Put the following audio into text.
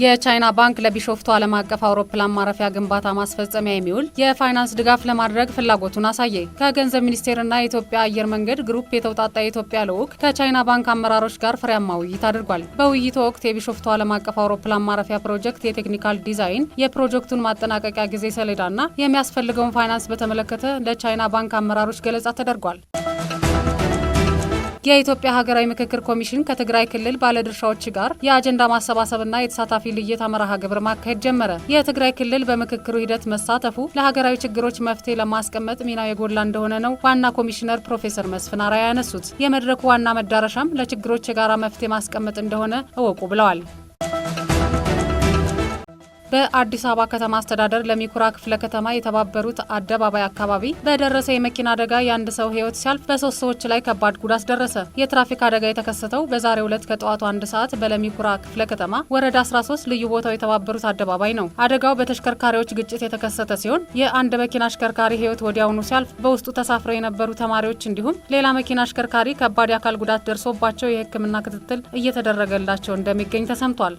የቻይና ባንክ ለቢሾፍቱ ዓለም አቀፍ አውሮፕላን ማረፊያ ግንባታ ማስፈጸሚያ የሚውል የፋይናንስ ድጋፍ ለማድረግ ፍላጎቱን አሳየ። ከገንዘብ ሚኒስቴርና የኢትዮጵያ አየር መንገድ ግሩፕ የተውጣጣ የኢትዮጵያ ልዑክ ከቻይና ባንክ አመራሮች ጋር ፍሬያማ ውይይት አድርጓል። በውይይቱ ወቅት የቢሾፍቱ ዓለም አቀፍ አውሮፕላን ማረፊያ ፕሮጀክት የቴክኒካል ዲዛይን፣ የፕሮጀክቱን ማጠናቀቂያ ጊዜ ሰሌዳና የሚያስፈልገውን ፋይናንስ በተመለከተ ለቻይና ባንክ አመራሮች ገለጻ ተደርጓል። የኢትዮጵያ ሀገራዊ ምክክር ኮሚሽን ከትግራይ ክልል ባለድርሻዎች ጋር የአጀንዳ ማሰባሰብና የተሳታፊ ልየታ መርሃ ግብር ማካሄድ ጀመረ። የትግራይ ክልል በምክክሩ ሂደት መሳተፉ ለሀገራዊ ችግሮች መፍትሄ ለማስቀመጥ ሚናው የጎላ እንደሆነ ነው ዋና ኮሚሽነር ፕሮፌሰር መስፍን አርአያ ያነሱት። የመድረኩ ዋና መዳረሻም ለችግሮች የጋራ መፍትሄ ማስቀመጥ እንደሆነ እወቁ ብለዋል። በአዲስ አበባ ከተማ አስተዳደር ለሚኩራ ክፍለ ከተማ የተባበሩት አደባባይ አካባቢ በደረሰ የመኪና አደጋ የአንድ ሰው ሕይወት ሲያልፍ በ3 ሰዎች ላይ ከባድ ጉዳት ደረሰ። የትራፊክ አደጋ የተከሰተው በዛሬው ዕለት ከጠዋቱ 1 ሰዓት በለሚኩራ ክፍለ ከተማ ወረዳ 13 ልዩ ቦታው የተባበሩት አደባባይ ነው። አደጋው በተሽከርካሪዎች ግጭት የተከሰተ ሲሆን የአንድ መኪና አሽከርካሪ ሕይወት ወዲያውኑ ሲያልፍ በውስጡ ተሳፍረው የነበሩ ተማሪዎች እንዲሁም ሌላ መኪና አሽከርካሪ ከባድ የአካል ጉዳት ደርሶባቸው የሕክምና ክትትል እየተደረገላቸው እንደሚገኝ ተሰምቷል።